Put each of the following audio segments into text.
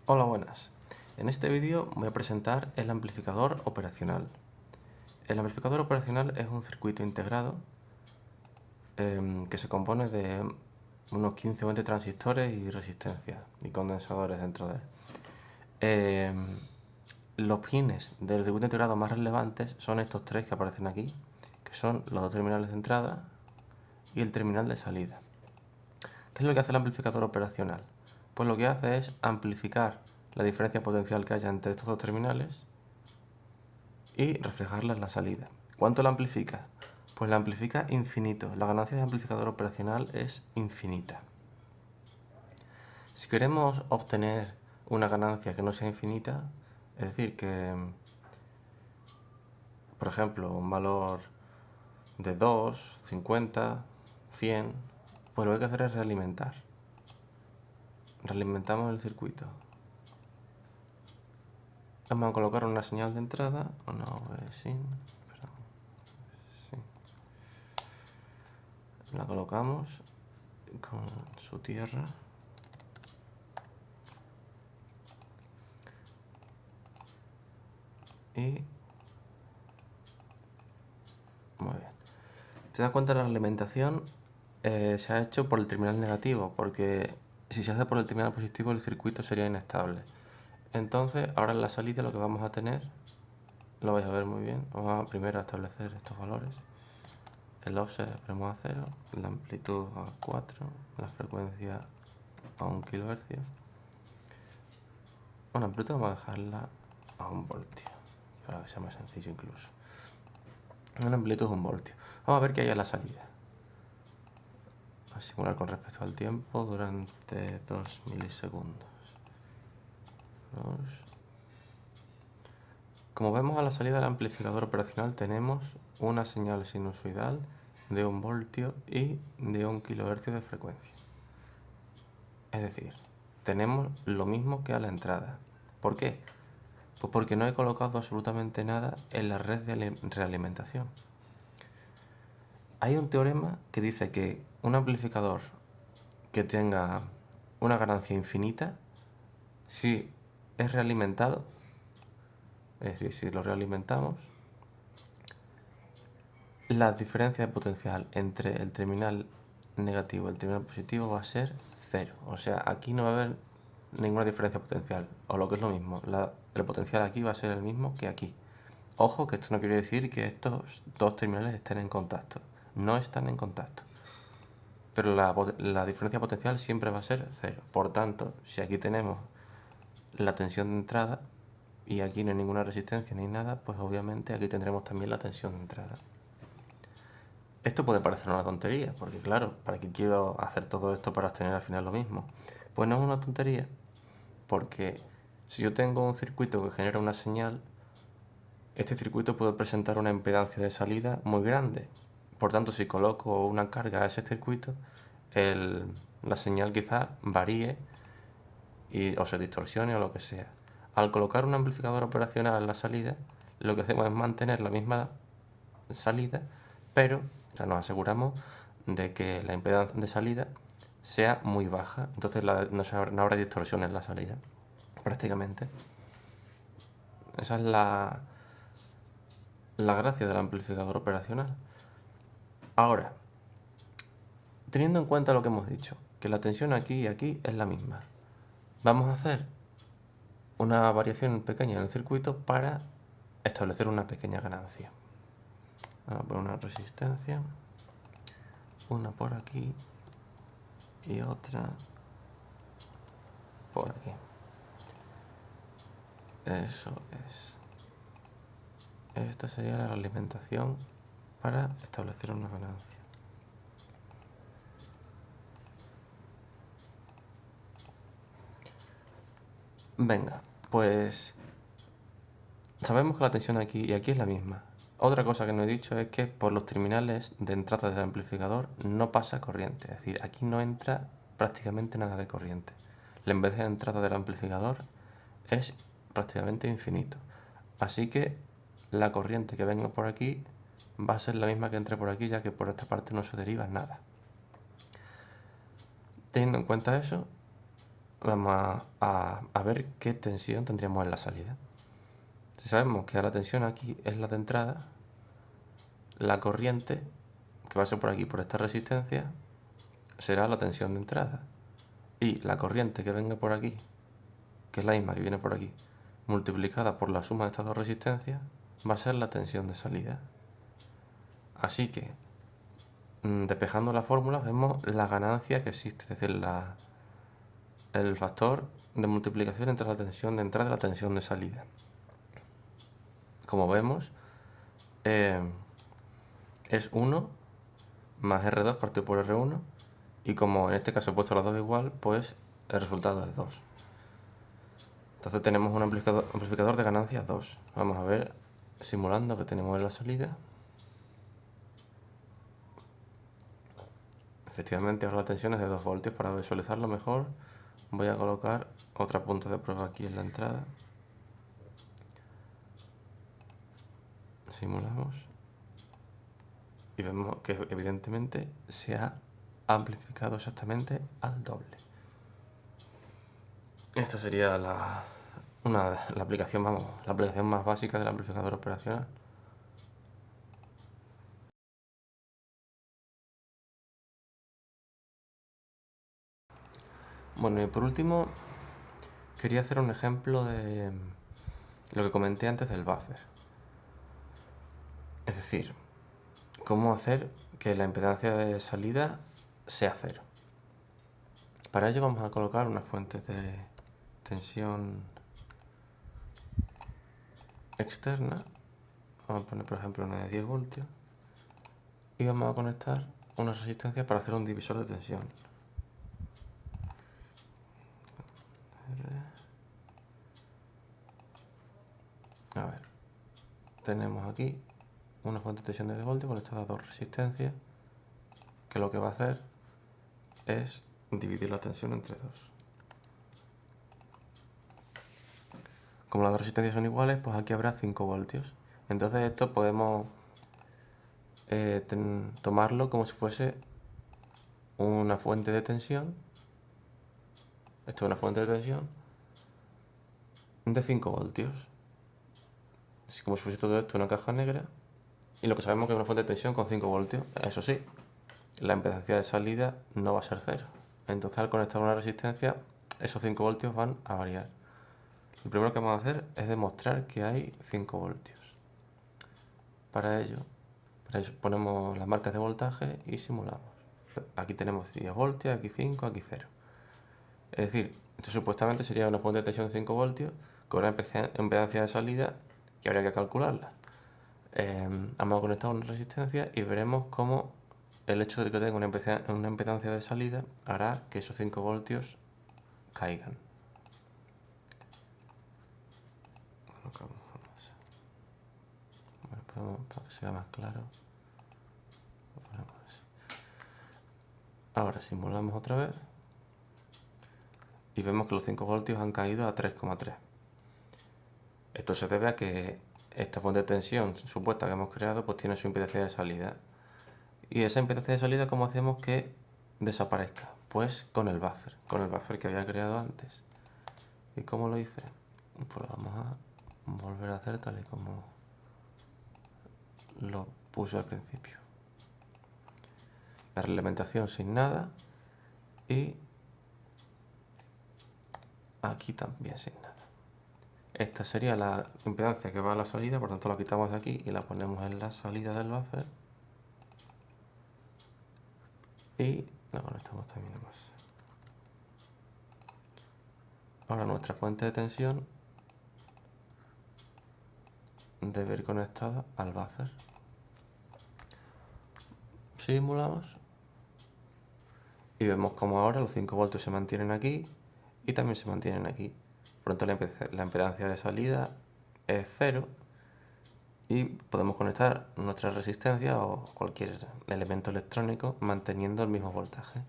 Hola, buenas. En este vídeo voy a presentar el amplificador operacional. El amplificador operacional es un circuito integrado que se compone de unos 15 o 20 transistores y resistencias y condensadores dentro de él. Los pines del circuito integrado más relevantes son estos tres que aparecen aquí, que son los dos terminales de entrada y el terminal de salida. ¿Qué es lo que hace el amplificador operacional? Pues lo que hace es amplificar la diferencia potencial que haya entre estos dos terminales y reflejarla en la salida. ¿Cuánto la amplifica? Pues la amplifica infinito. La ganancia de amplificador operacional es infinita. Si queremos obtener una ganancia que no sea infinita, es decir, que, por ejemplo, un valor de 2, 50, 100, pues lo que hay que hacer es realimentar. Realimentamos el circuito. Vamos a colocar una señal de entrada, una sin, la colocamos con su tierra y muy bien. ¿Te das cuenta? La alimentación se ha hecho por el terminal negativo, porque si se hace por el terminal positivo el circuito sería inestable. Entonces ahora en la salida lo que vamos a tener, lo vais a ver muy bien, vamos a primero a establecer estos valores. El offset ponemos a 0, la amplitud a 4, la frecuencia a 1 kHz. Bueno, amplitud vamos a dejarla a 1 voltio, para que sea más sencillo incluso. Una amplitud es 1 voltio. Vamos a ver qué hay en la salida. A simular con respecto al tiempo durante 2 milisegundos. Como vemos, a la salida del amplificador operacional tenemos una señal sinusoidal de 1 voltio y de 1 kHz de frecuencia. Es decir, tenemos lo mismo que a la entrada. ¿Por qué? Pues porque no he colocado absolutamente nada en la red de realimentación. Hay un teorema que dice que un amplificador que tenga una ganancia infinita, si es realimentado, es decir, si lo realimentamos, la diferencia de potencial entre el terminal negativo y el terminal positivo va a ser 0. O sea, aquí no va a haber ninguna diferencia potencial, o lo que es lo mismo, el potencial aquí va a ser el mismo que aquí. Ojo, que esto no quiere decir que estos dos terminales estén en contacto. No están en contacto. Pero la diferencia potencial siempre va a ser 0. Por tanto, si aquí tenemos la tensión de entrada y aquí no hay ninguna resistencia ni nada, pues obviamente aquí tendremos también la tensión de entrada. Esto puede parecer una tontería, porque claro, ¿para qué quiero hacer todo esto para obtener al final lo mismo? Pues no es una tontería, porque si yo tengo un circuito que genera una señal, este circuito puede presentar una impedancia de salida muy grande. Por tanto, si coloco una carga a ese circuito, la señal quizás varíe o se distorsione o lo que sea. Al colocar un amplificador operacional en la salida, lo que hacemos es mantener la misma salida, pero nos aseguramos de que la impedancia de salida sea muy baja. Entonces no habrá distorsión en la salida, prácticamente. Esa es la gracia del amplificador operacional. Ahora, teniendo en cuenta lo que hemos dicho, que la tensión aquí y aquí es la misma, vamos a hacer una variación pequeña en el circuito para establecer una pequeña ganancia. Vamos a poner una resistencia, una por aquí y otra por aquí. Eso es. Esta sería la alimentación para establecer una ganancia. Venga, pues sabemos que la tensión aquí y aquí es la misma. Otra cosa que no he dicho es que por los terminales de entrada del amplificador no pasa corriente, es decir, aquí no entra prácticamente nada de corriente. La enveje de entrada del amplificador es prácticamente infinito. Así que la corriente que venga por aquí va a ser la misma que entre por aquí, ya que por esta parte no se deriva nada. Teniendo en cuenta eso, vamos a ver qué tensión tendríamos en la salida. Si sabemos que la tensión aquí es la de entrada, la corriente que va a ser por aquí, por esta resistencia, será la tensión de entrada. Y la corriente que venga por aquí, que es la misma que viene por aquí, multiplicada por la suma de estas dos resistencias, va a ser la tensión de salida. Así que, despejando la fórmula, vemos la ganancia que existe, es decir, el factor de multiplicación entre la tensión de entrada y la tensión de salida. Como vemos, es 1 más R2 partido por R1, y como en este caso he puesto las dos igual, pues el resultado es 2. Entonces tenemos un amplificador de ganancias 2. Vamos a ver, simulando que tenemos en la salida. Efectivamente ahora la tensión es de 2 voltios. Para visualizarlo mejor voy a colocar otra punta de prueba aquí en la entrada. Simulamos y vemos que evidentemente se ha amplificado exactamente al doble. Esta sería la aplicación, la aplicación más básica del amplificador operacional. Bueno, y por último quería hacer un ejemplo de lo que comenté antes del buffer. Es decir, cómo hacer que la impedancia de salida sea cero. Para ello vamos a colocar una fuente de tensión externa. Vamos a poner por ejemplo una de 10 voltios. Y vamos a conectar una resistencia para hacer un divisor de tensión. A ver, tenemos aquí una fuente de tensión de 10 voltios conectada a dos resistencias, que lo que va a hacer es dividir la tensión entre dos. Como las dos resistencias son iguales, pues aquí habrá 5 voltios. Entonces esto podemos tomarlo como si fuese una fuente de tensión. Esto es una fuente de tensión de 5 voltios. Así como si fuese todo esto una caja negra. Y lo que sabemos que es una fuente de tensión con 5 voltios. Eso sí, la impedancia de salida no va a ser cero. Entonces al conectar una resistencia, esos 5 voltios van a variar. Lo primero que vamos a hacer es demostrar que hay 5 voltios. Para ello ponemos las marcas de voltaje y simulamos. Aquí tenemos 10 voltios, aquí 5, aquí 0. Es decir, esto supuestamente sería una fuente de tensión de 5 voltios con una impedancia de salida que habría que calcularla. Vamos a conectar una resistencia y veremos cómo el hecho de que tenga una impedancia de salida hará que esos 5 voltios caigan. Bueno, para que sea más claro. Ahora simulamos otra vez y vemos que los 5 voltios han caído a 3,3. Esto se debe a que esta fuente de tensión supuesta que hemos creado pues tiene su impedancia de salida. Y esa impedancia de salida, ¿cómo hacemos que desaparezca? Pues con el buffer que había creado antes. ¿Y cómo lo hice? Pues lo vamos a volver a hacer tal y como lo puse al principio. La reglamentación sin nada y aquí también sin nada. Esta sería la impedancia que va a la salida, por tanto la quitamos de aquí y la ponemos en la salida del buffer. Y la conectamos también más. Ahora nuestra fuente de tensión debe ir conectada al buffer. Simulamos y vemos como ahora los 5 voltios se mantienen aquí y también se mantienen aquí. Por lo tanto la impedancia de salida es 0 y podemos conectar nuestra resistencia o cualquier elemento electrónico manteniendo el mismo voltaje.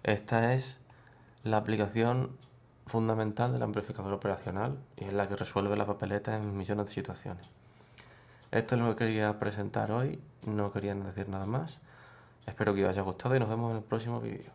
Esta es la aplicación fundamental del amplificador operacional y es la que resuelve la papeleta en millones de situaciones. Esto es lo que quería presentar hoy, no quería decir nada más. Espero que os haya gustado y nos vemos en el próximo vídeo.